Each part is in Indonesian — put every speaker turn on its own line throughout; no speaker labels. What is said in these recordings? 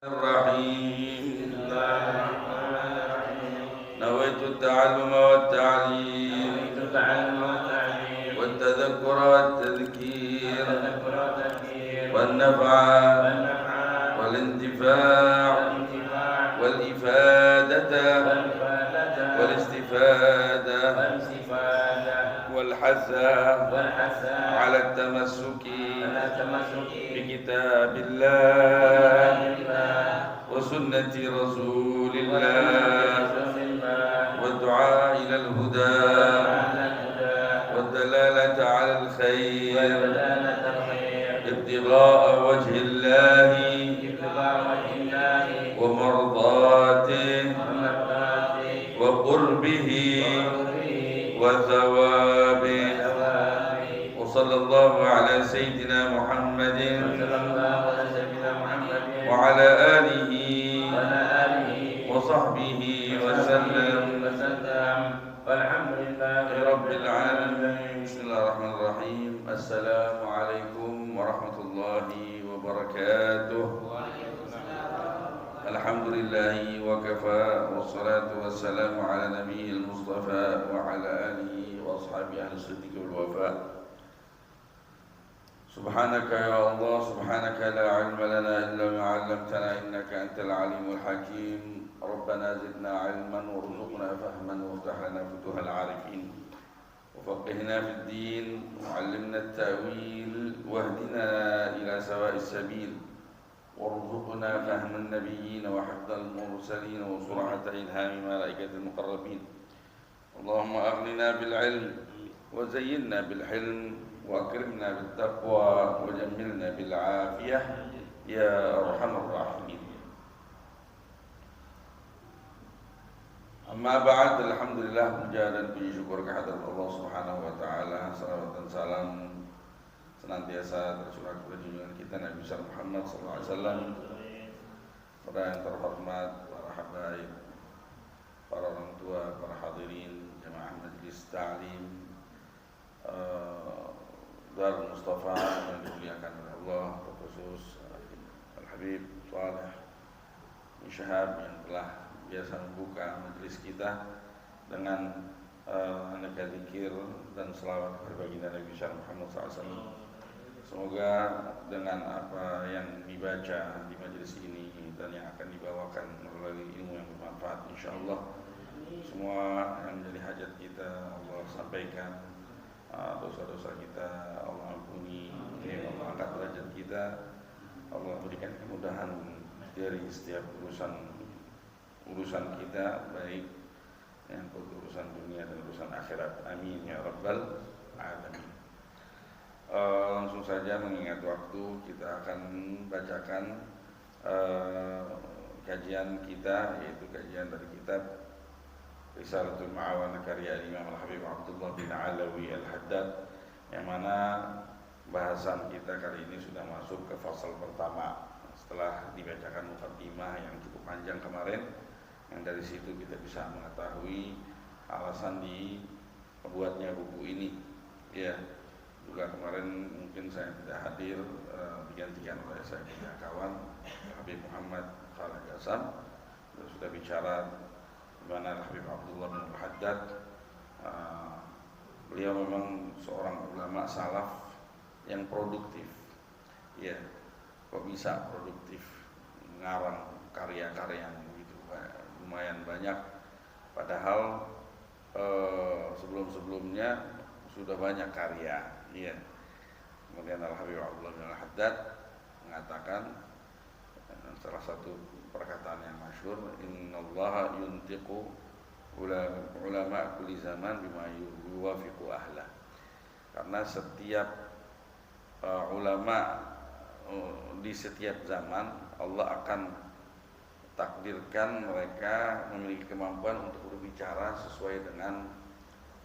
الرحيم نويت التعلم والتعليم والتذكر والتذكير والنفع والانتفاع والإفادة والاستفادة والحث على التمسك بكتاب الله وسنة رسول الله والدعاء إلى الهدى والدلالة على الخير ابتغاء وجه الله ومرضاته وقربه وثوابه. وصلى الله على سيدنا محمد وعلى آله وصحبه وسلم والحمد لله رب العالمين. بسم الله الرحمن الرحيم. السلام عليكم ورحمة الله وبركاته. الحمد لله وكفى والصلاة والسلام على نبيه المصطفى وعلى آله وأصحابه أهل الصدق والوفاء. سبحانك يا الله سبحانك لا علم لنا إلا ما علمتنا إنك أنت العليم الحكيم. ربنا زدنا علما وارزقنا فهما وافتح لنا فتوح العارفين وفقهنا في الدين وعلمنا التأويل واهدنا إلى سواء السبيل وارزقنا فهم النبيين وحفظ المرسلين وسرعة إلهام ملائكة المقربين. اللهم أغننا بالعلم وزينا بالحلم وأكرمنا بالتقوى وجملنا بالعافية يا أرحم الراحمين. Amma ba'd, alhamdulillah, puja dan puji syukur kehadirat Allah Subhanahu wa taala. Salawat dan salam senantiasa tercurah kepada junjungan kita Nabi besar Muhammad sallallahu alaihi wasallam, para yang terhormat, para habaib, para orang tua, para hadirin jemaah majelis ta'lim Darul Mustafa yang dimuliakan oleh Allah, terkhusus Al-Habib Saleh bin Syahab yang telah biasa membuka majelis kita dengan aneka zikir dan selawat kepada baginda Nabi Muhammad SAW. Semoga dengan apa yang dibaca di majelis ini dan yang akan dibawakan melalui ilmu yang bermanfaat, insyaallah semua yang menjadi hajat kita Allah sampaikan, dosa-dosa kita Allah ampuni, Allah angkat derajat kita, Allah berikan kemudahan dari setiap urusan kita, baik yang urusan dunia dan urusan akhirat. Amin ya rabbal alamin. Langsung saja mengingat waktu, kita akan bacakan kajian kita, yaitu kajian dari kitab Risalatul Ma'awana karya Imam Al-Habib Abdullah bin Alawi Al-Haddad, yang mana bahasan kita kali ini sudah masuk ke fasal pertama setelah dibacakan muqaddimah yang cukup panjang kemarin, yang dari situ kita bisa mengetahui alasan dibuatnya buku ini. Ya, juga kemarin mungkin saya tidak hadir, digantikan oleh saya punya kawan Habib Muhammad Khalid Hasan, sudah bicara bagaimana Habib Abdullah bin Haddad. Beliau memang seorang ulama salaf yang produktif. Ya, kok bisa produktif, ngarang karya-karya yang begitu lumayan banyak, padahal sebelum-sebelumnya sudah banyak karya. Iya. Kemudian Al-Habib Abdullah bin Haddad mengatakan salah satu perkataan yang masyhur, innallaha yuntiqu ulama kulli zaman bima yuwafiqu ahla. Karena setiap ulama di setiap zaman Allah akan takdirkan mereka memiliki kemampuan untuk berbicara sesuai dengan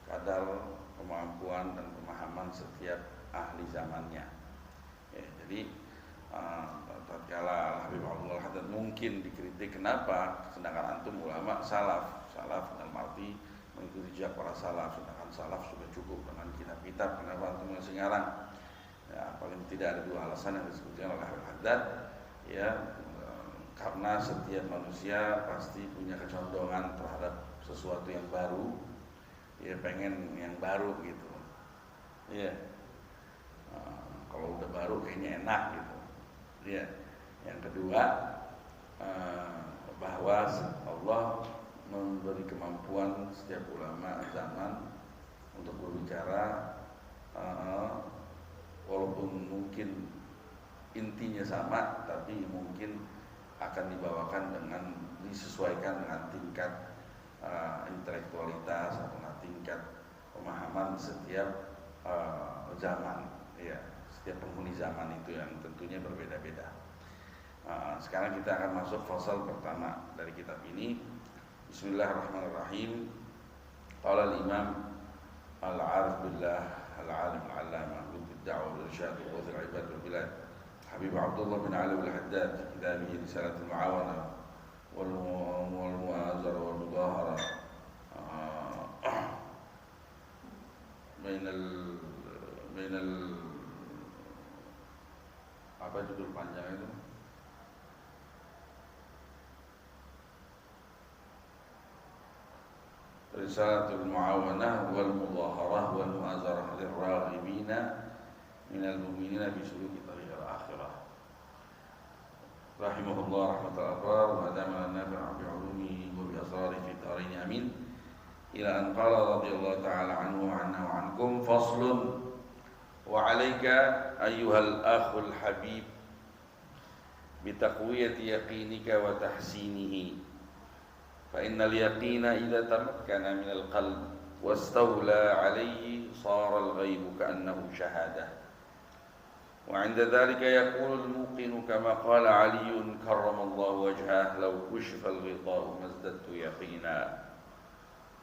kadar kemampuan dan pemahaman setiap ahli zamannya. Ya, jadi tatkala Habib Abdullah Haddad mungkin dikritik, kenapa sedangkan antum ulama salaf dalam arti mengikuti jejak para salaf, sedangkan salaf sudah cukup dengan kitab-kitab, kenapa antum masih ngarang? Ya, paling tidak ada dua alasan yang disebutkan oleh Habib Haddad. Ya, karena setiap manusia pasti punya kecondongan terhadap sesuatu yang baru, ya pengen yang baru gitu, ya. Kalau udah baru kayaknya enak gitu, ya. Yang kedua, bahwa Allah memberi kemampuan setiap ulama zaman untuk berbicara, walaupun mungkin intinya sama, tapi mungkin akan dibawakan dengan disesuaikan dengan tingkat intelektualitas atau tingkat pemahaman setiap zaman, ya, setiap penghuni zaman itu yang tentunya berbeda-beda. Sekarang kita akan masuk fasal pertama dari kitab ini. Bismillahirrahmanirrahim. Qala al-Imam al-'arif billah al-'alim al-'allamah bid-da'wah wal-irsyad wa al-'ibad wal-bilad Habib Abdullah bin Ali al-Haddad fi kitabih Risalat al-Mu'awana wal-Mu'azara wal-Mudahara bainal apa judul panjang itu? Risalatul Mu'awanah wal Mudaharah wal Mu'azarah lirraghibina minal mu'minina fi suluki tariqil akhirah. Rahimahullah rahmatal abrar wa adama nafi'a bi 'ulumihi wa bi asrarihi fi darin amin. Ila an qala radhiyallahu ta'ala anhu wa anna wa ankum faslun wa 'alaika ayyuhal akhul habib bi taqwiyati yaqinika wa tahsinihi. فإن اليقين إذا تمكن من القلب واستولى عليه صار الغيب كأنه شهادة وعند ذلك يقول الموقن كما قال علي كرم الله وجهه لو كشف الغطاء ما ازددت يقينا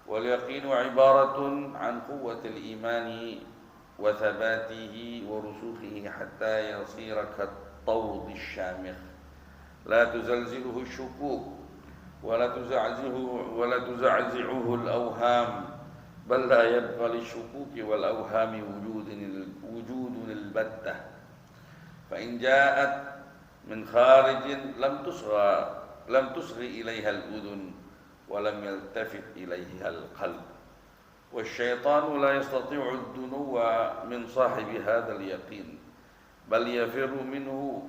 واليقين عبارة عن قوة الإيمان وثباته ورسوخه حتى يصير كالطود الشامخ لا تزلزله الشكوك ولا تزعزعه الأوهام بل لا يبقى للشكوك والأوهام وجود البتة فإن جاءت من خارج لم تصغي إليها الأذن ولم يلتفت إليها القلب والشيطان لا يستطيع الدنو من صاحب هذا اليقين بل يفر منه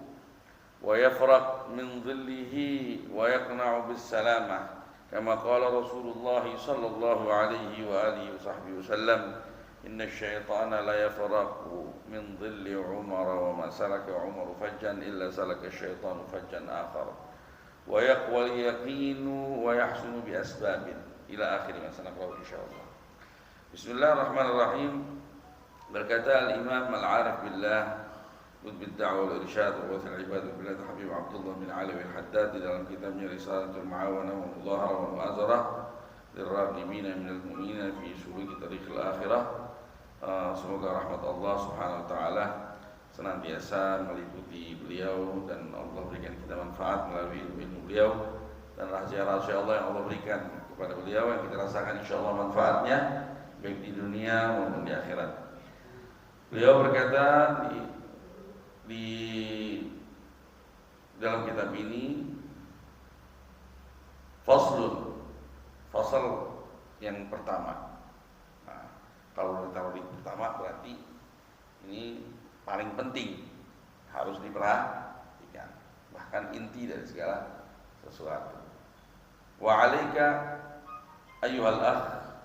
ويفرق من ظله ويقنع بالسلامة كما قال رسول الله صلى الله عليه وآله وصحبه وسلم إن الشيطان لا يفرق من ظل عمر وما سلك عمر فجا إلا سلك الشيطان فجا آخر ويقوى اليقين ويحسن بأسباب إلى آخر ما سنقرأه إن شاء الله. بسم الله الرحمن الرحيم. Berkata al-Imam al-'arif billah bid-da'wah wal-irsyad wa al-'ibad wal-bilad Habib Abdullah bin Ali al-Haddad di dalam kitabnya Risalatul Mu'awanah wal Mudahara wal Mu'azarah lirraghibina minal mu'minina fi suluki tariqil akhirah. Semoga rahmat Allah Subhanahu wa taala senantiasa meliputi beliau dan Allah berikan kita manfaat melalui ilmu beliau dan rahasia-rahasia Allah yang Allah berikan kepada beliau yang kita rasakan insyaallah manfaatnya baik di dunia maupun di akhirat. Beliau berkata di dalam kitab ini fasal yang pertama. Nah, kalau ditaruh di pertama berarti ini paling penting, harus diperhatikan, bahkan inti dari segala sesuatu. Wa 'alaika ayyuhal akh,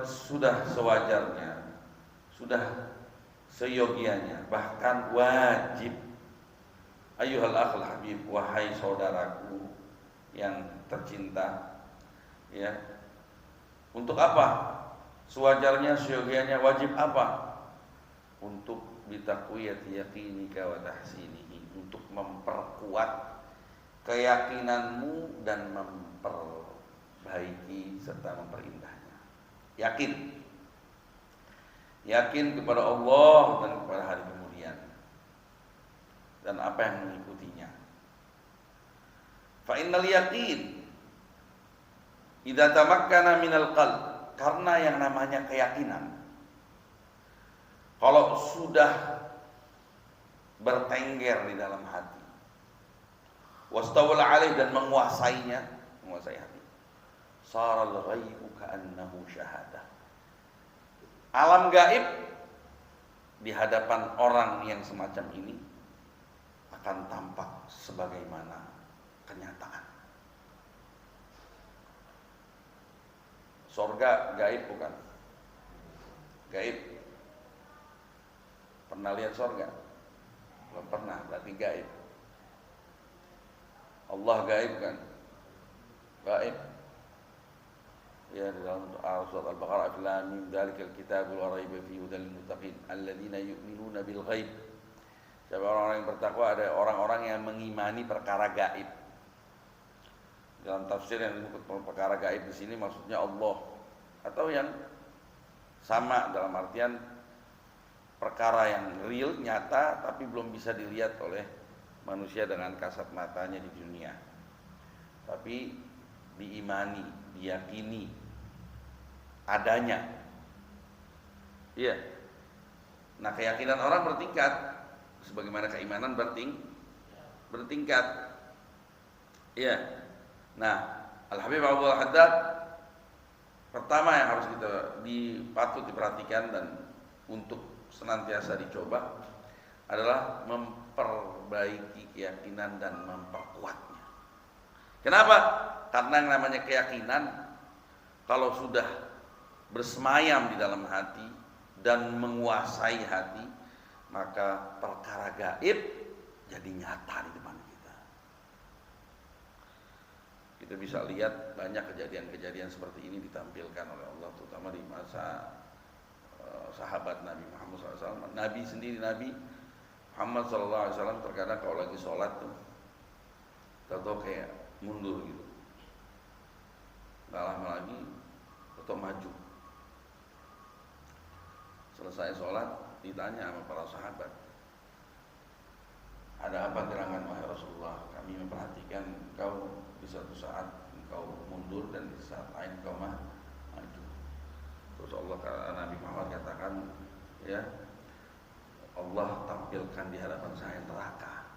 sudah sewajarnya, sudah seyogianya, bahkan wajib, ayyuhal akhul habib, wahai saudaraku yang tercinta, ya. Untuk apa? Sewajarnya, seyogianya, wajib apa? Untuk bitaqwiyati yaqinika wa tahsinihi, untuk memperkuat keyakinanmu dan memperbaiki serta memperindahnya. Yakin kepada Allah dan kepada hari kemudian dan apa yang mengikutinya. Fa innal yaqin idza tamakkana minal qalb, karena yang namanya keyakinan kalau sudah bertengger di dalam hati, wastawala alaih, dan menguasainya, menguasai hati. Saral ghaibu ka'annahu syahadah. Alam gaib di hadapan orang yang semacam ini akan tampak sebagaimana kenyataan. Sorga gaib bukan? Gaib. Pernah lihat sorga? Belum pernah, berarti gaib. Allah gaib kan? Gaib. Ya, di dalam surat Al-Baqarah, Alif Lam Mim, dzalikal kitabul la raiba fihi hudal lil muttaqin alladzina yu'minuna bil ghaib. Siapa orang-orang yang bertakwa? Ada orang-orang yang mengimani perkara gaib. Dalam tafsir yang disebut perkara gaib di sini maksudnya Allah, atau yang sama dalam artian perkara yang real, nyata, tapi belum bisa dilihat oleh manusia dengan kasat matanya di dunia, tapi diimani, diyakini adanya. Iya. Nah, keyakinan orang bertingkat sebagaimana keimanan bertingkat. Iya. Nah, Al-Habib Abdul Haddad pertama yang harus kita patut diperhatikan dan untuk senantiasa dicoba adalah memperbaiki keyakinan dan memperkuatnya. Kenapa? Karena yang namanya keyakinan kalau sudah bersemayam di dalam hati dan menguasai hati, maka perkara gaib jadi nyata di depan kita. Kita bisa lihat banyak kejadian-kejadian seperti ini ditampilkan oleh Allah, terutama di masa sahabat Nabi Muhammad SAW. Nabi sendiri, Nabi Muhammad SAW terkadang kalau lagi sholat tuh, tahu kayak mundur gitu, nggak lama lagi atau maju. Selesai sholat ditanya sama para sahabat, ada apa gerangan wahai Rasulullah? Kami memperhatikan engkau di suatu saat engkau mundur dan di saat lain engkau maju. Terus Nabi Muhammad katakan, ya, Allah tampilkan di hadapan saya neraka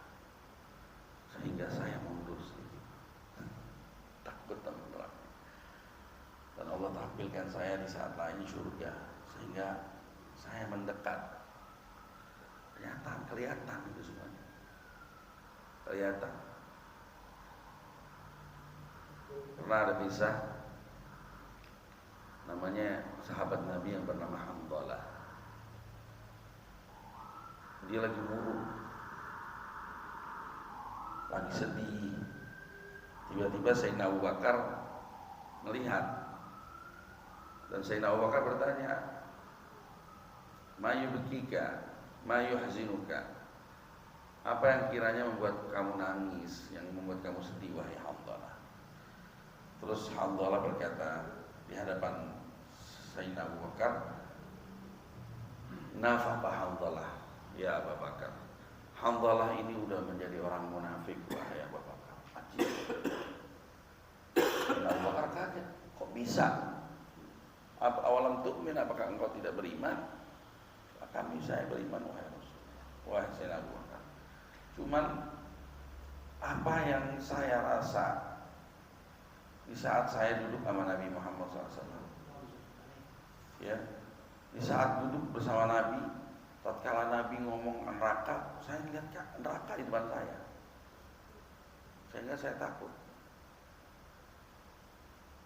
sehingga saya mundur sedikit, takut sama neraka. Dan Allah tampilkan saya di saat lain surga sehingga saya mendekat. Ternyata kelihatan itu semuanya, kelihatan. Pernah ada kisah, namanya sahabat Nabi yang bernama Hanzalah. Dia lagi murung, lagi sedih. Tiba-tiba Sayyidina Abu Bakar melihat, dan Sayyidina Abu Bakar bertanya, "Ma yubkika, ma yuhzinuka?" Apa yang kiranya membuat kamu nangis, yang membuat kamu sedih wahai Hanzalah? Terus Hanzalah berkata di hadapan Sayyidina Abu Bakar, "Nafaqa Hanzalah ya Abu Bakar. Hanzalah ini udah menjadi orang munafik wahai Abu Bakar." Sayyidina Abu Bakar kaget, kok bisa? Awalam tu'min, apakah engkau tidak beriman? Kami, saya beriman wahai Rasul, wahai Sayyidina Abu Bakar. Cuman apa yang saya rasa di saat saya duduk sama Nabi Muhammad SAW, ya, di saat duduk bersama Nabi, tatkala Nabi ngomong neraka, saya lihat neraka di depan saya, sehingga saya takut.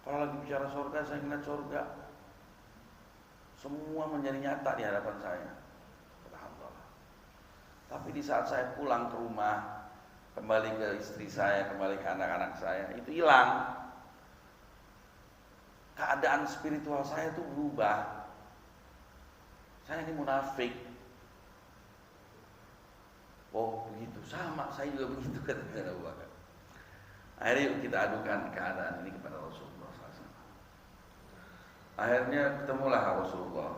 Kalau lagi bicara surga, saya ingat surga, semua menjadi nyata di hadapan saya. Alhamdulillah. Tapi di saat saya pulang ke rumah, kembali ke istri saya, kembali ke anak-anak saya, itu hilang. Keadaan spiritual saya itu berubah. Saya ini munafik. Oh begitu, sama, saya juga begitu, kata Abu Bakar. Akhirnya yuk kita adukan keadaan ini kepada Rasulullah SAW. Akhirnya ketemulah Rasulullah.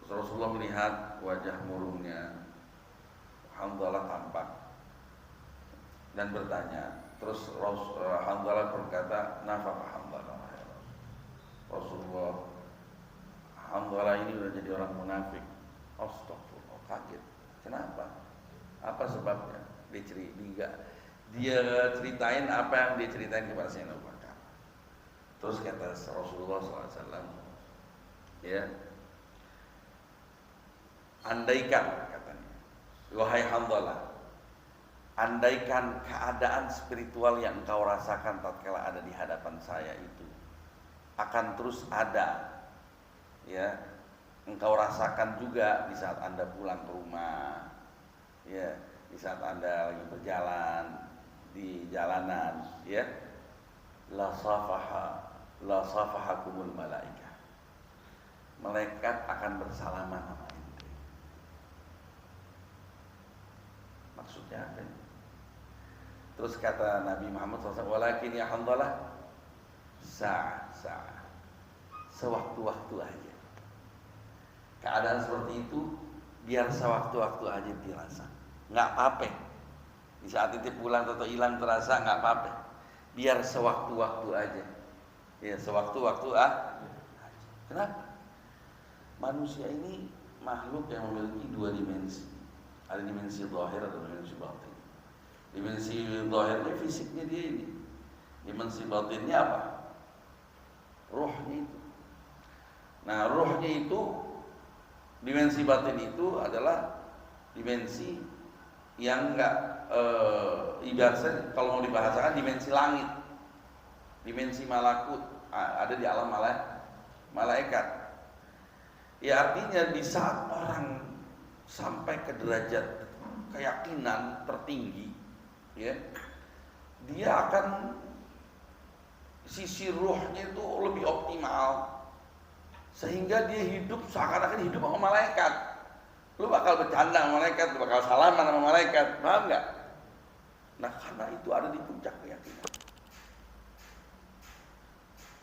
Rasulullah melihat wajah murungnya Hanzalah tampak dan bertanya. Terus Hanzalah berkata, "Nafaqa Hanzalah." Rasulullah, Hanzalah ini udah jadi orang munafik. Astagfirullah, kaget. Kenapa? Apa sebabnya? Dia Dia ceritain apa yang dia ceritain kepada Sayyidina Abu Bakar. Terus kata Rasulullah SAW, ya, andaikan, katanya, wahai Hanzalah, andaikan keadaan spiritual yang engkau rasakan tatkala ada di hadapan saya itu akan terus ada, ya, engkau rasakan juga di saat Anda pulang ke rumah, ya, di saat Anda lagi berjalan di jalanan, ya, la safahakumul malaikah, malaikat akan bersalaman sama ente. Maksudnya apa? Terus kata Nabi Muhammad SAW, walakin ya Hanzalah, sa'ah, sewaktu-waktu aja. Keadaan seperti itu biar sewaktu-waktu aja dirasa, nggak apa-apa. Di saat itu pulang atau hilang terasa nggak apa-apa. Biar sewaktu-waktu aja. Ya, sewaktu-waktu aja. Kenapa? Manusia ini makhluk yang memiliki dua dimensi. Ada dimensi zahir atau dimensi batin. Dimensi zahirnya fisiknya dia ini. Dimensi batinnya apa? Ruhnya itu. Nah, ruhnya itu, dimensi batin itu adalah dimensi yang enggak ibaratnya kalau mau dibahasakan dimensi langit, dimensi malakut, ada di alam malaikat. Ya, artinya di saat orang sampai ke derajat keyakinan tertinggi, ya, dia akan sisi ruhnya itu lebih optimal, sehingga dia hidup seakan-akan hidup sama malaikat. Lu bakal bercanda sama malaikat, lu bakal salaman sama malaikat, paham nggak? Nah, karena itu ada di puncak keyakinan.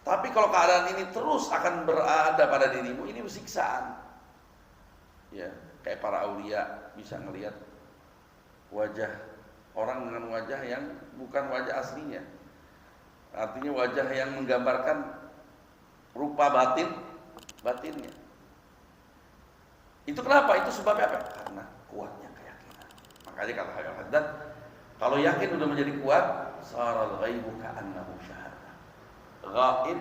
Tapi kalau keadaan ini terus akan berada pada dirimu, ini siksaan. Ya, kayak para aulia bisa ngelihat wajah orang dengan wajah yang bukan wajah aslinya. Artinya wajah yang menggambarkan rupa batinnya. Itu kenapa? Itu sebabnya apa? Karena kuatnya keyakinan. Makanya kata Al-Haddad, kalau yakin udah menjadi kuat, saral ghaibu ka'annahu syahada. Ghaib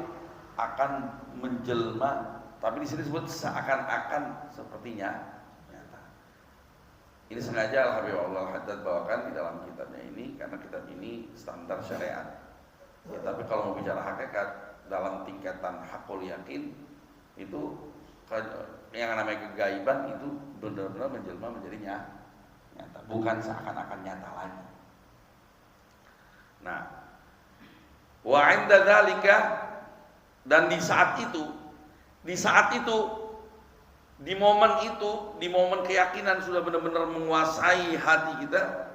akan menjelma, tapi di sini disebut seakan-akan sepertinya nyata. Ini sengaja Al-Habib Al-Haddad bawakan di dalam kitabnya ini karena kitab ini standar syariat. Ya, tapi kalau mau bicara hakikat dalam tingkatan hakul yakin itu yang namanya kegaiban itu benar-benar menjelma menjadi nyata, bukan seakan-akan nyata lagi. Nah, wa 'inda dzalika, dan di saat itu, di momen keyakinan sudah benar-benar menguasai hati kita,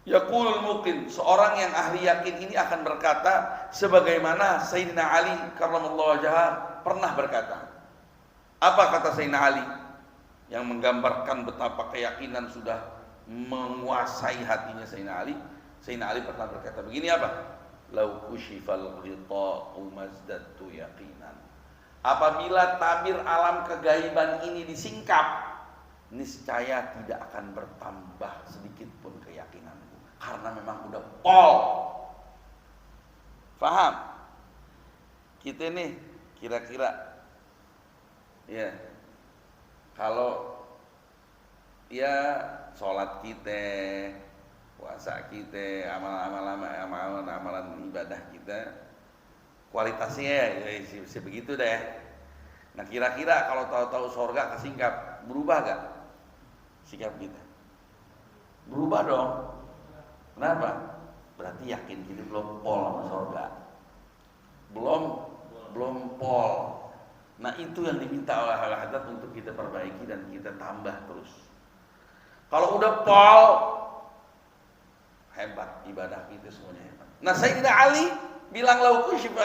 yaqulul muqin, seorang yang ahli yakin ini akan berkata sebagaimana Sayyidina Ali karramallahu wajhah pernah berkata. Apa kata Sayyidina Ali yang menggambarkan betapa keyakinan sudah menguasai hatinya Sayyidina Ali? Sayyidina Ali pernah berkata begini apa? Lau kushifal ghita'u mazdadtu yaqinan. Apabila tabir alam kegaiban ini disingkap, niscaya tidak akan bertambah sedikit pun keyakinanku, karena memang udah pol. Faham? Kita nih kira-kira, ya, kalau ya sholat kita, puasa kita, amalan ibadah kita, kualitasnya ya sebegitu deh. Nah, kira-kira kalau tahu-tahu surga kesingkap, berubah gak sikap kita? Berubah dong. Kenapa? Berarti yakin kita belum pol sama surga. Belum pol. Nah, itu yang diminta oleh Al-Haddad untuk kita perbaiki dan kita tambah terus. Kalau udah pol, hebat ibadah kita semuanya hebat. Nah, Sayyidina Ali bilang lau kushifa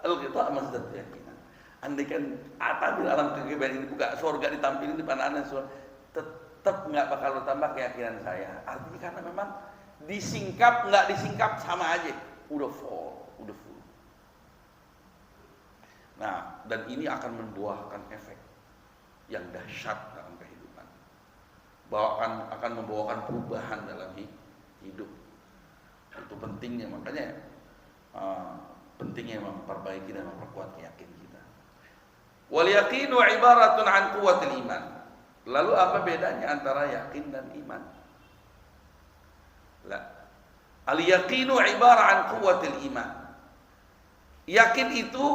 al-ghita' mazdadtu yaqinan. Andaikan apabila alam kegaiban ini buka, surga ditampilin di depan Anda, tetap nggak bakal bertambah keyakinan saya. Artinya karena memang disingkap nggak disingkap sama aja, udah full. Nah, dan ini akan membuahkan efek yang dahsyat dalam kehidupan. Akan membawakan perubahan dalam hidup. pentingnya, makanya pentingnya memperbaiki dan memperkuat keyakinan kita. Wal yaqinu ibaratun an quwwatil iman. Lalu apa bedanya antara yakin dan iman? Al yaqinu ibarat an quwwatil iman. Yakin itu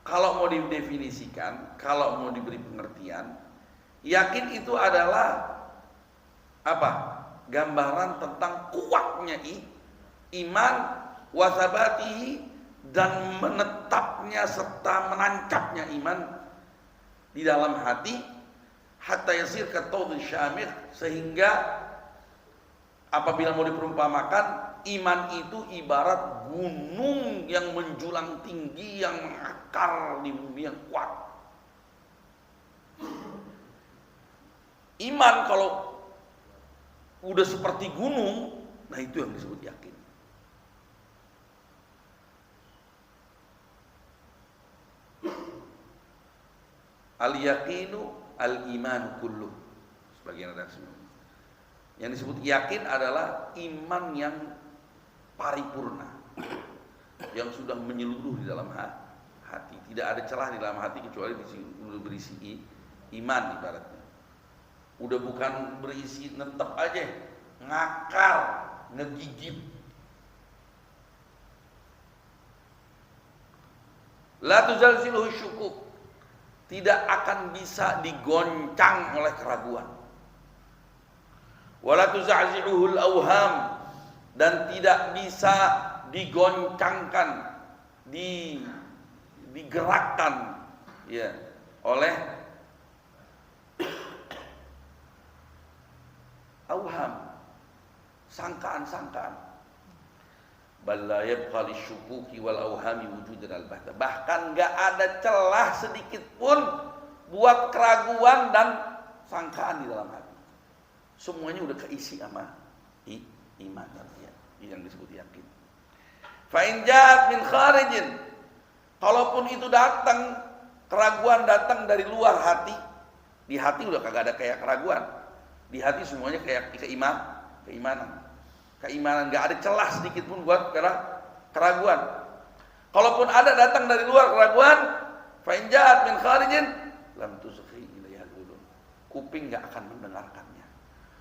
kalau mau didefinisikan, kalau mau diberi pengertian, yakin itu adalah apa? Gambaran tentang kuatnya iman, wasabatihi, dan menetapnya serta menancapnya iman di dalam hati, hatta yasir katawdhi syamikh, sehingga apabila mau diperumpamakan, iman itu ibarat gunung yang menjulang tinggi, yang mengakar di bumi yang kuat. Iman kalau udah seperti gunung, nah itu yang disebut yakin. Al-yaqinu al-iman kulluh. Sebagian ada semua. Yang disebut yakin adalah iman yang paripurna, yang sudah menyeluruh di dalam hati. Tidak ada celah di dalam hati kecuali berisi iman ibaratnya. Udah bukan berisi netep aja, ngakar, ngegigit. La tuzalziluhu syukuk. Tidak akan bisa digoncang oleh keraguan. Wala tuza'zi'uhul awham, dan tidak bisa digoncangkan, digerakkan ya oleh awham, sangkaan-sangkaan. Bal la yabqa lisyukuki wal awhami wujudan al-bahta. Bahkan enggak ada celah sedikit pun buat keraguan dan sangkaan di dalam hati. Semuanya udah keisi sama iman ya, yang disebut yakin. Fa in ja'at min kharijin, kalaupun itu datang, keraguan datang dari luar hati, di hati udah kagak ada kayak keraguan. Di hati semuanya kayak keimanan. Keimanan, enggak ada celah sedikit pun buat keraguan. Kalaupun ada datang dari luar keraguan, fa in ja'at min kharijin lam tuzghi ilaiha al-udhun. Kuping enggak akan mendengarkannya.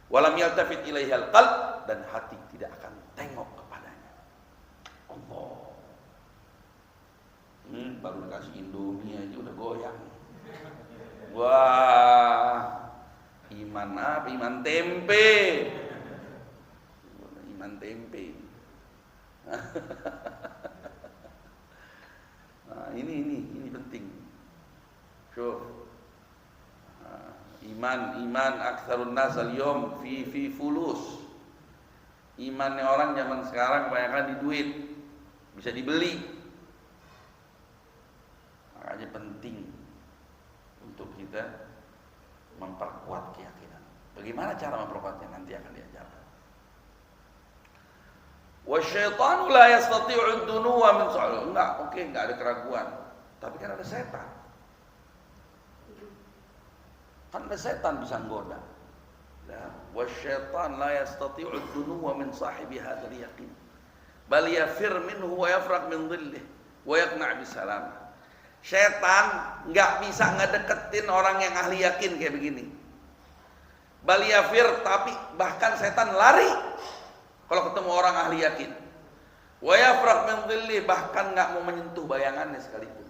Walam yaltafit ilaihal qalb, dan hati tidak akan tengok kepadanya. Allah. Baru dikasih Indomie aja udah goyang. Wah, iman apa? Iman tempe. Iman tempe. Nah, ini penting. Iman aktsarun nas al-yawm fi fulus. Imannya orang zaman sekarang kebanyakan di duit, bisa dibeli. Makanya penting untuk kita memperkuat keyakinan. Bagaimana cara memperkuatnya nanti akan diajarkan. Wasyaitanu la yastati'u ad-dunuwa min sa'il. Enggak ada keraguan. Tapi kan ada setan. Kan ada setan bisa menggoda. Wasyaitan la yastati'u ad-dunuwa min sahibi hadzal yaqin. Bal yafir minhu wa yafraq min dhillih wa yaqna' bisalam. Setan enggak bisa ngedeketin orang yang ahli yakin kayak begini. Bal yafir, tapi bahkan setan lari kalau ketemu orang ahli yakin. Wa yafraq min dhillih, bahkan enggak mau menyentuh bayangannya sekalipun.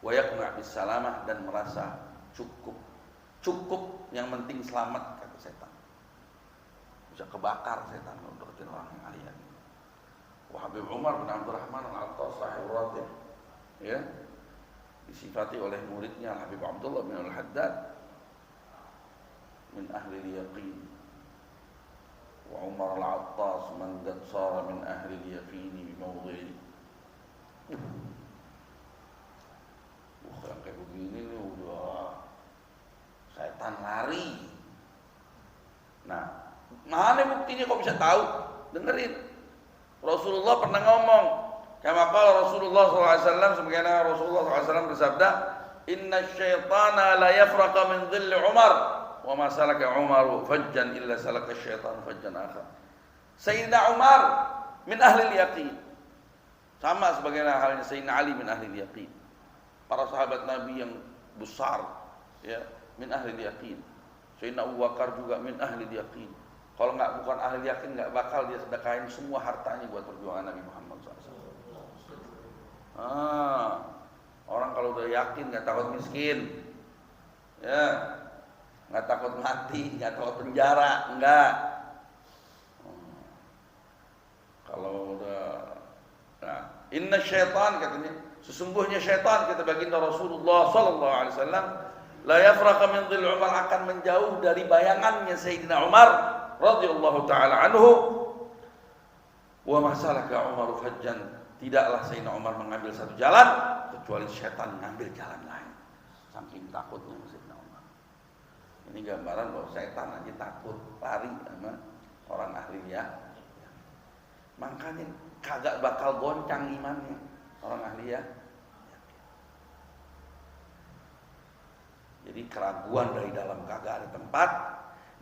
Wa yaqna' bisalamah, dan merasa cukup, yang penting selamat, kata setan. Bisa kebakar setan kalau deketin orang yang ahli yakin. Wa Habib Umar bin Abdurrahman al-Attas sahib ratib, ya, disifati oleh muridnya Habib Abdullah bin Al-Haddad min ahli al-yaqin. Wa Umar al-Attas man qad sara min ahli al-yaqin bi mawdhi'i. Yang kayak begini nih udah setan lari. Nah, mana buktinya kok bisa tahu? Dengerin. Rasulullah pernah ngomong, kama qala Rasulullah SAW, sebagaimana Rasulullah SAW bersabda, inna syaitana la yafraqa min dhilli Umar wa ma salaka Umar fajjan illa salaka syaitan fajjan akhar. Sayyidina Umar min ahli yaqin. Sama sebagaimana halnya Sayyidina Ali min ahli yaqin. Para sahabat Nabi yang besar ya, min ahli yaqin. Sayyidina Abu Bakar juga min ahli yaqin. Kalau bukan ahli yakin nggak bakal dia sedekahin semua hartanya buat perjuangan Nabi Muhammad SAW. Orang kalau udah yakin nggak takut miskin, ya nggak takut mati, nggak takut penjara, nggak. Kalau udah, nah, inna syaitan katanya, sesungguhnya syaitan kata baginda Rasulullah Sallallahu Alaihi Wasallam, la yafraqa min dhil Umar, akan menjauh dari bayangannya Sayyidina Umar radhiyallahu taala anhu. Wa masalaka Umar fajjan, tidaklah Sayyidina Umar mengambil satu jalan kecuali syaitan mengambil jalan lain. Saking takutnya Sayyidina Umar. Ini gambaran bahwa syaitan aja takut lari sama orang ahli ya. Makanya kagak bakal goncang imannya orang ahli ya. Jadi keraguan dari dalam kagak ada tempat,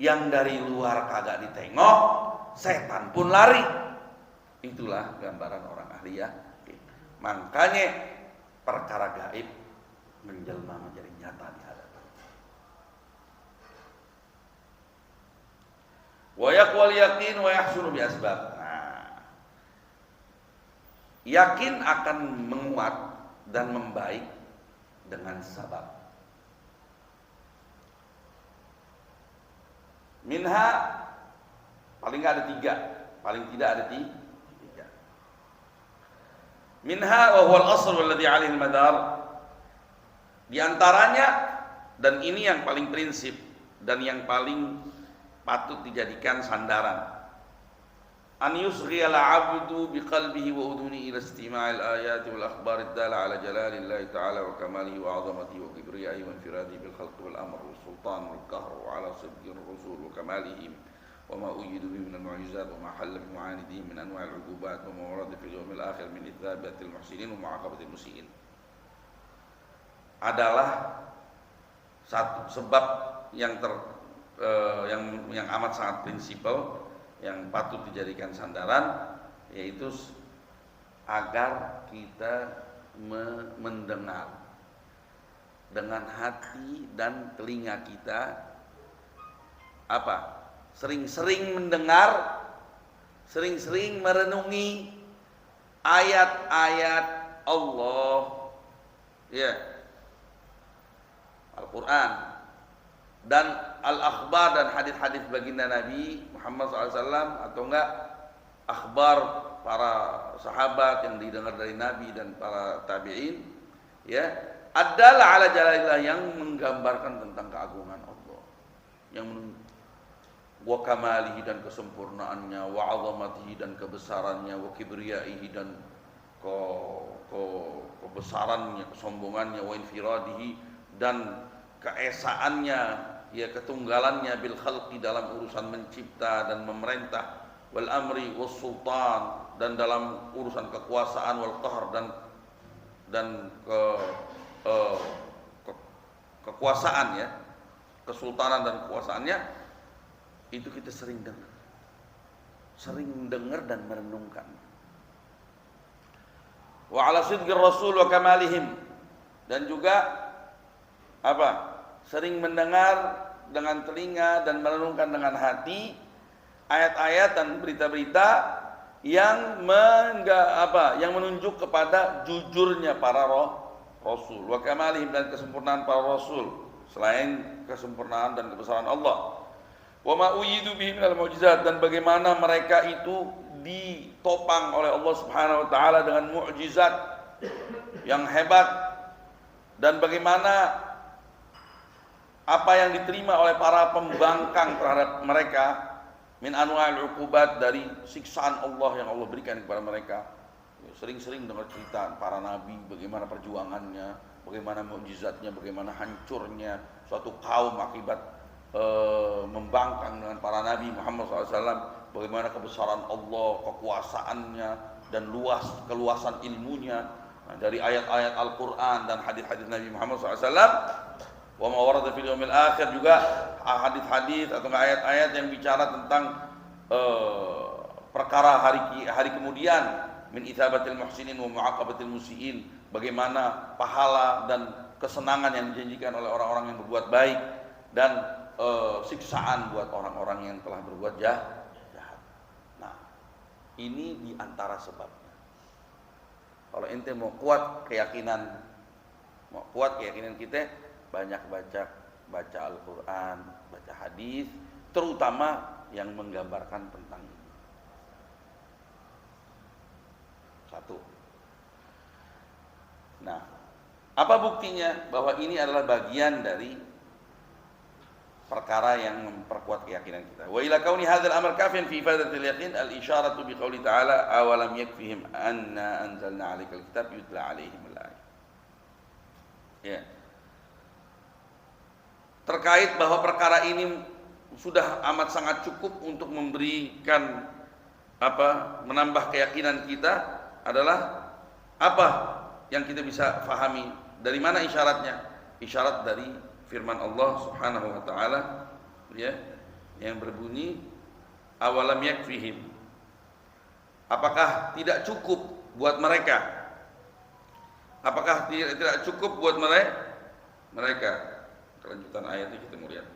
yang dari luar kagak ditengok, setan pun lari. Itulah gambaran orang ahli ya. Makanya perkara gaib menjelma menjadi nyata di hadapan. Wa yaqwal yaqin wa yahsunu bi asbab. Nah, yakin akan menguat dan membaik dengan sabab. Minha paling nggak ada 3, paling tidak ada 3. Minha wa huwa al-asl alladhi 'alaihi al-madar. Di antaranya, dan ini yang paling prinsip dan yang paling patut dijadikan sandaran, an yusghiyal 'abdu biqalbihi wa udhunihi ila istima'il ayati wal akhbar ad-dala 'ala jalalillahi ta'ala wa kamalihi wa 'azamatihi wa kibriyaihi wa infiradihi bil khalqi wal amr wal sultan wal qahr wa 'ala sidqi ar-rusul wa kamalihim wa ma ujidu bihi min al-mu'jizat wa ma halla bi mu'anidihim min anwa' al-'uqubat wa ma warada fil yawmil akhir min ithabatil muhsinin wa mu'aqabatil musii'in. Adalah satu sebab yang yang amat sangat prinsipal yang patut dijadikan sandaran, yaitu agar kita mendengar dengan hati dan telinga kita, apa? Sering-sering mendengar, sering-sering merenungi ayat-ayat Allah, ya, Al-Quran dan al-akhbar dan hadis-hadis baginda Nabi Muhammad SAW, atau enggak akhbar para sahabat yang didengar dari Nabi dan para tabi'in, ya, adalah ala jalalillah, yang menggambarkan tentang keagungan Allah, yang wa kamalihi dan kesempurnaannya, wa 'azamatihi dan kebesarannya, wa kibriyaihi dan kebesarannya, kesombongannya, wa infiradihi dan keesaannya, ya, ketunggalannya, bil khalqi dalam urusan mencipta dan memerintah, wal amri was sultan dan dalam urusan kekuasaan, wal qahr dan kekuasaan, ya, kesultanan dan kekuasaannya. Itu kita sering dengar dan merenungkan. Wa 'ala sidqir rasul wa kamalihim, dan juga apa? Sering mendengar dengan telinga dan merenungkan dengan hati ayat-ayat dan berita-berita yang yang menunjuk kepada jujurnya para rasul, wa kamalihim, dan kesempurnaan para rasul selain kesempurnaan dan kebesaran Allah. Wa ma uyidu bihi minal mu'jizat, dan bagaimana mereka itu ditopang oleh Allah Subhanahu wa taala dengan mukjizat yang hebat, dan bagaimana apa yang diterima oleh para pembangkang terhadap mereka min anwa'il 'uqubat, dari siksaan Allah yang Allah berikan kepada mereka. Sering-sering dengar cerita para nabi, bagaimana perjuangannya, bagaimana mukjizatnya, bagaimana hancurnya suatu kaum akibat membangkang dengan para nabi Muhammad SAW, bagaimana kebesaran Allah, kekuasaannya, dan keluasan ilmunya. Nah, dari ayat-ayat Al-Quran dan hadis-hadis Nabi Muhammad SAW, wa ma warada fil yawmil akhir, juga hadis-hadis atau ayat-ayat yang bicara tentang perkara hari kemudian, min ithabatil muhsinin wa mu'aqabatil musiin, bagaimana pahala dan kesenangan yang dijanjikan oleh orang-orang yang berbuat baik dan siksaan buat orang-orang yang telah berbuat jahat. Nah, ini diantara sebabnya. Kalau ente mau kuat keyakinan kita, banyak baca Al-Quran, baca hadis, terutama yang menggambarkan tentang ini. Satu. Nah, apa buktinya bahwa ini adalah bagian dari perkara yang memperkuat keyakinan kita? Wa ila kauni hadzal amr kafin fi ifadatil yaqin al-isyaratu bi qouli ta'ala awalam yakfihim anna anzalna 'alaikal kitab yutla 'alaihim al-ayat. Ya. Terkait bahwa perkara ini sudah amat sangat cukup untuk memberikan menambah keyakinan kita adalah apa yang kita bisa fahami. Dari mana isyaratnya? Isyarat dari firman Allah Subhanahu wa taala, ya, yang berbunyi awalam yakfihim. Apakah tidak cukup buat mereka? Apakah tidak cukup buat mereka? Kelanjutan ayatnya kita mau lihat.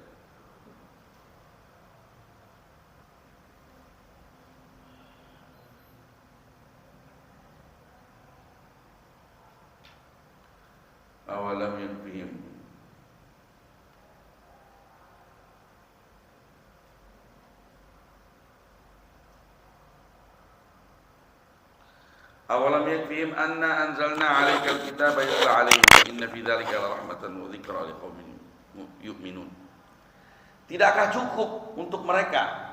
Awalam yakfihim. Awalam yakfihim anna anzalna 'alaikal kitaba yutla 'alaihim inna fi dzalika larahmatan wa dzikra liqaumin yu'minun. Tidakkah cukup untuk mereka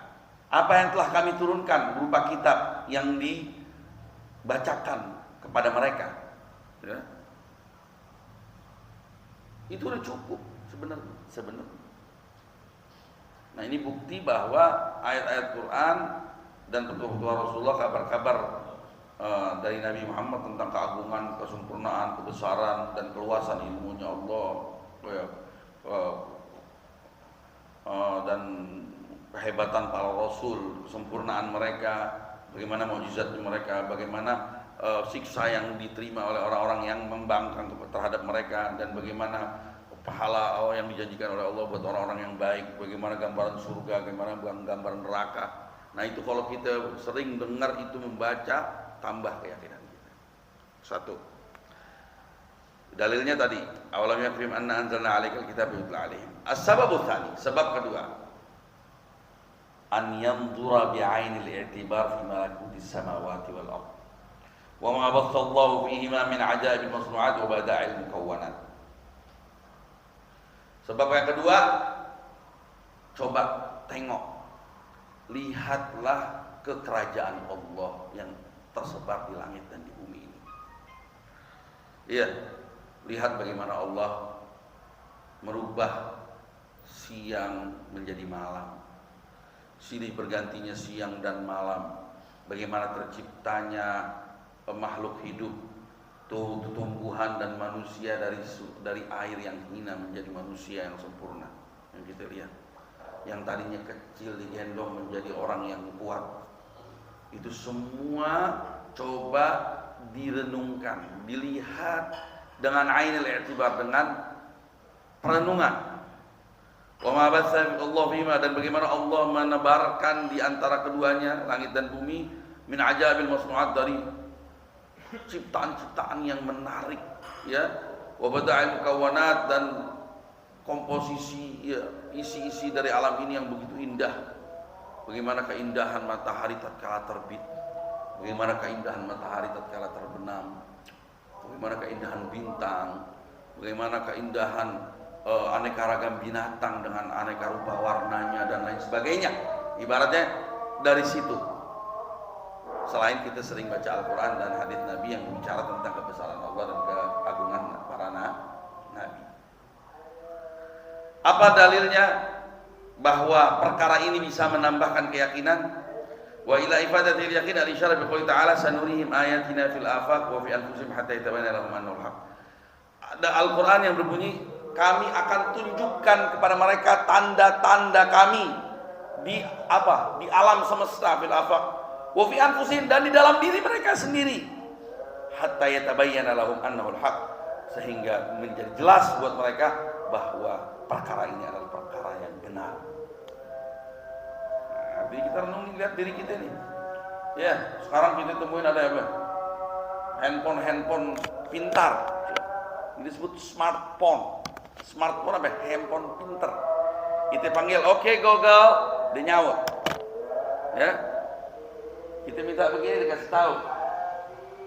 apa yang telah kami turunkan berupa kitab yang dibacakan kepada mereka? Ya. Itu udah cukup sebenarnya. Nah, ini bukti bahwa ayat-ayat Quran dan petua-petua Rasulullah, kabar-kabar dari Nabi Muhammad tentang keagungan, kesempurnaan, kebesaran dan keluasan ilmunya Allah, dan kehebatan para Rasul, kesempurnaan mereka, bagaimana mukjizat mereka, bagaimana siksa yang diterima oleh orang-orang yang membangkang terhadap mereka, dan bagaimana pahala yang dijanjikan oleh Allah buat orang-orang yang baik, bagaimana gambaran surga, bagaimana gambaran neraka. Nah, itu kalau kita sering dengar itu, membaca, tambah keyakinan kita. Satu. Dalilnya tadi, awalam yakfihim anna anzalna 'alaikal kitaba yutla 'alaihim. As-sababu tsani, sebab kedua, an yanzura bi'ainil i'tibar fi malakutis samawati wal ardh wa ma bassallahu fihima min 'ajaibil masnu'at wa bada'il mukawwanat. Sebab yang kedua, coba tengok, lihatlah kekerajaan Allah yang tersebar di langit dan di bumi ini. Iya, lihat bagaimana Allah merubah siang menjadi malam, silih bergantinya siang dan malam, bagaimana terciptanya makhluk hidup, tumbuhan dan manusia dari air yang hina menjadi manusia yang sempurna. Yang kita lihat, yang tadinya kecil digendong menjadi orang yang kuat. Itu semua coba direnungkan, dilihat dengan ainil i'tibar, dengan perenungan. Wa ma batsa Allah bima, dan bagaimana Allah menebarkan di antara keduanya, langit dan bumi, min ajabil masnu'at, dari ciptaan-ciptaan yang menarik, ya, wa bada'il mukawwanat, dan komposisi, ya, isi-isi dari alam ini yang begitu indah. Bagaimana keindahan matahari tatkala terbit, bagaimana keindahan matahari tatkala terbenam, bagaimana keindahan bintang, bagaimana keindahan aneka ragam binatang dengan aneka rupa warnanya dan lain sebagainya. Ibaratnya dari situ. Selain kita sering baca Al-Quran dan hadis Nabi yang bicara tentang kebesaran Allah dan keagungan para nabi. Apa dalilnya bahwa perkara ini bisa menambahkan keyakinan? Wa ila ifadatil yaqin al-isyara bi qouli ta'ala sanurihim ayatina fil afaq wa fi anfusihim hatta yatabayyana lahum annahul haq. Ada Al-Quran yang berbunyi kami akan tunjukkan kepada mereka tanda-tanda kami di apa? Di alam semesta, fil afaq wa fi anfusihim, dan di dalam diri mereka sendiri, hatta yatabayyana lahum annahu al-haq, sehingga menjadi jelas buat mereka bahwa perkara ini adalah perkara yang benar. Nah, jadi kita renungi, lihat diri kita nih. Ya, sekarang kita temuin ada apa? Handphone pintar. Ini disebut smartphone. Smartphone apa? Handphone pintar. Kita panggil, "Oke, Google," dia nyaut. Ya. Kita minta begini, dikasih tahu.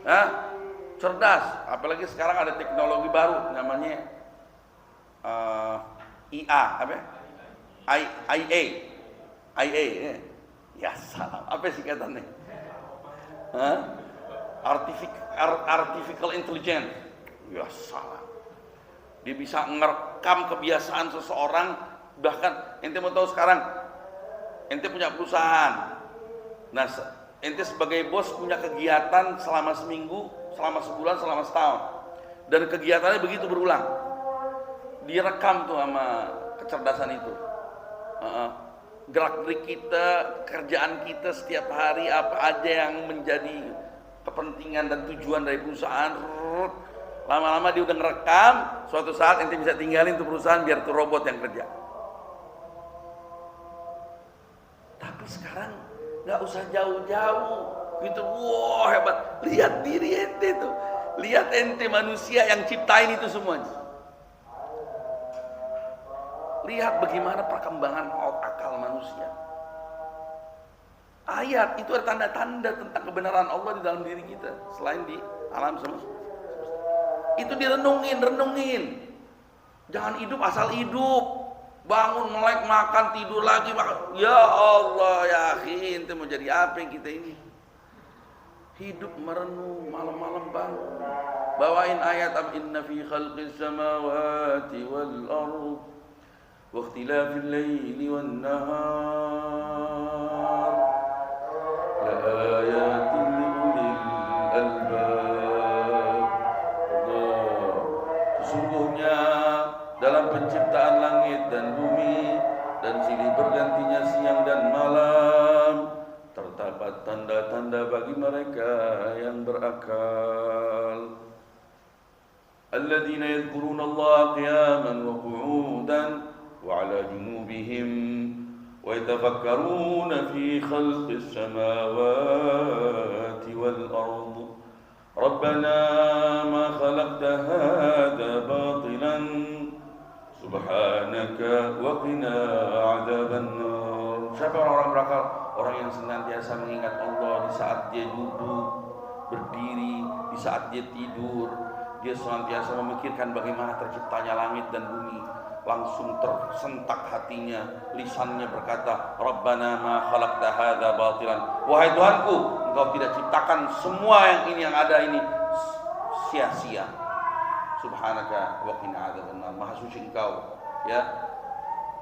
Hah? Cerdas. Apalagi sekarang ada teknologi baru namanya IA, apa? IA. Ya salam. Apa singkatannya? Hah? Artificial intelligence. Ya salah. Dia bisa ngerekam kebiasaan seseorang. Bahkan ente mau tahu sekarang, ente punya perusahaan. Nah, ente sebagai bos punya kegiatan selama seminggu, selama sebulan, selama setahun. Dan kegiatannya begitu berulang. Direkam tuh sama kecerdasan itu. Gerak-gerik kita, kerjaan kita setiap hari, apa aja yang menjadi kepentingan dan tujuan dari perusahaan. Lama-lama dia udah ngerekam. Suatu saat ente bisa tinggalin tuh perusahaan biar tuh robot yang kerja. Tapi sekarang nggak usah jauh-jauh gitu. Wah, hebat. Lihat diri ente tuh, lihat ente manusia yang ciptain itu semuanya. Lihat bagaimana perkembangan akal manusia. Ayat itu ada tanda-tanda tentang kebenaran Allah di dalam diri kita, selain di alam semesta. Itu renungin. Jangan hidup asal hidup. Bangun, melek, makan, tidur lagi, makan. Ya Allah, ya akhi, ente mau jadi apa yang kita ini? Hidup merenung, malam-malam bangun. Bawain ayat, inna fi khalqis samawati wal ardh wa ikhtilafil laili wan nahar la ayatin li ulil albab. Sesungguhnya dalam penciptaan langit dan bumi dan silih bergantinya siang dan malam terdapat tanda-tanda bagi mereka yang berakal. Alladzina yadhkuruna Allah qiyaman wa qu'udan wa 'ala junubihim wa yatafakkaruna fi khalqis samawati wal ardh. Rabbana ma khalaqta hadza batilan subhanaka wa qina 'adzabannar. Siapa orang berakal? Orang yang senantiasa mengingat Allah di saat dia duduk, berdiri, di saat dia tidur. Dia senantiasa memikirkan bagaimana terciptanya langit dan bumi. Langsung tersentak hatinya, lisannya berkata, Rabbana ma khalaqta hadza batilan. Wahai Tuhanku, Engkau tidak ciptakan semua yang ada ini sia-sia. Subhanaka wa qina adzabannar. Maha suci Engkau, ya.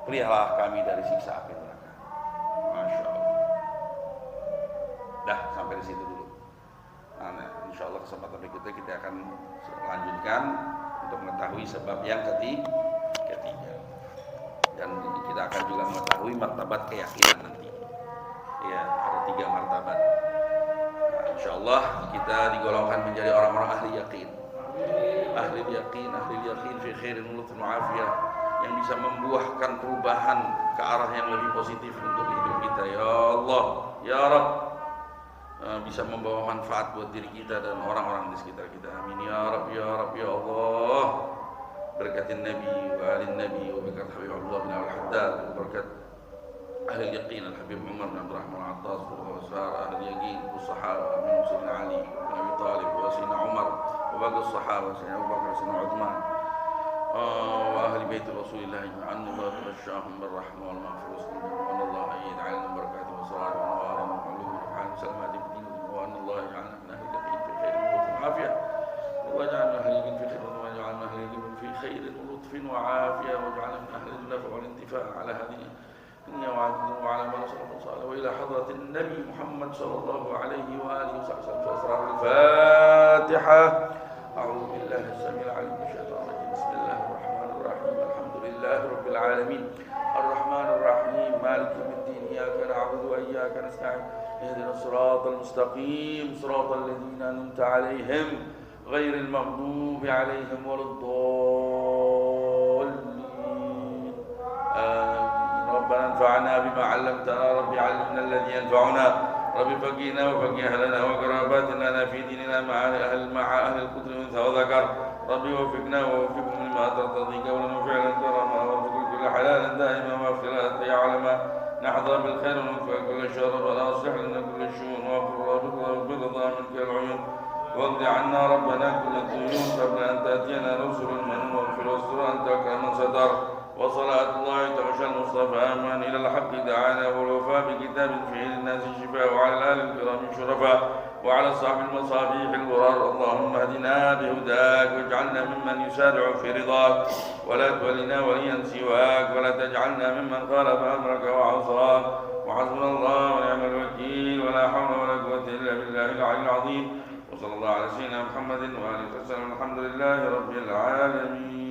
Peliharalah kami dari siksa api neraka. Masya Allah. Dah, sampai di situ dulu. Nah, insya Allah kesempatan berikutnya kita akan lanjutkan untuk mengetahui sebab yang ketiga. Dan kita akan juga mengetahui martabat keyakinan nanti. Ya, ada 3 martabat. Nah, insya Allah kita digolongkan menjadi orang-orang ahli yakin. Ahli yakin fi khairin wa afiyah, yang bisa membuahkan perubahan ke arah yang lebih positif untuk hidup kita. Ya Allah, ya Rabb, bisa membawa manfaat buat diri kita dan orang-orang di sekitar kita. Amin ya Rabb, ya Rabb, ya Allah. Berkatin Nabi wa alin Nabi wa berkat Habibullah bin Al-Haddad, berkat ahli yaqin Al-Habib Umar bin Abdul Rahman Al-Attas wa Sarah ahli yaqin was-sahaba min Sayyidina Ali bin Abi Talib wa Sayyidina Umar wa bagi as-sahaba Sayyidina Abu Bakar Sayyidina Uthman wa ahli bait Rasulillah ja'alna Allah tasyahum birrahmah wal maghfirah wa Allah yaj'alna barakatuh wa salatu wa nawaran wa ulum wa salamati bid wa Allah yaj'alna min ahli yaqin fi khairin wa afiyah wa ja'alna ahli yaqin fi khairin في خير ولطف وعافية واجعلنا من أهل النفع والانتفاع على هذه الدنيا وعلى ما نصر الله وإلى حضرة النبي محمد صلى الله عليه وآله وسلم في أسرار الفاتحة. أعوذ بالله السميع العليم من الشيطان الرجيم. بسم الله الرحمن الرحيم. رب العالمين الرحمن الرحيم مالك يوم الدين إياك نعبد وإياك نستعين اهدنا الصراط المستقيم صراط الذين أنعمت عليهم غير المغضوب عليهم ولا الضالين آمين. ربنا انفعنا بما علمتنا رب علمنا الذي ينفعنا رب فقهنا وفقه أهلنا وقراباتنا في ديننا مع أهل القدر أنثى وذكر رب وفقنا ووفقهم لما ترتضي قولا وفعلا كرما وارزق كل حلال دائما واغفر أنت يعلم نحظى بالخير ونكفى كل شر ولا أصلح لنا كل الشؤون واغفر برضا منك العيون واقض عنا ربنا كل الديون قبل أن تأتينا رسل المنون واغفر واستر أنت أكرم من ستر وصلاة الله تغشى المصطفى أمان إلى الحق دعانا والوفاء بكتاب فيه للناس الشفاء وعلى الآل الكرام الشرفاء وعلى صاحب المصابيح الغرار اللهم اهدنا بهداك واجعلنا ممن يسارع في رضاك ولا تولنا وليا سواك ولا تجعلنا ممن خالف أمرك وعصاك وحسبنا الله ونعم الوكيل ولا حول ولا قوة إلا بالله العلي العظيم وصلى الله على سيدنا محمد وآله وسلم الحمد لله رب العالمين.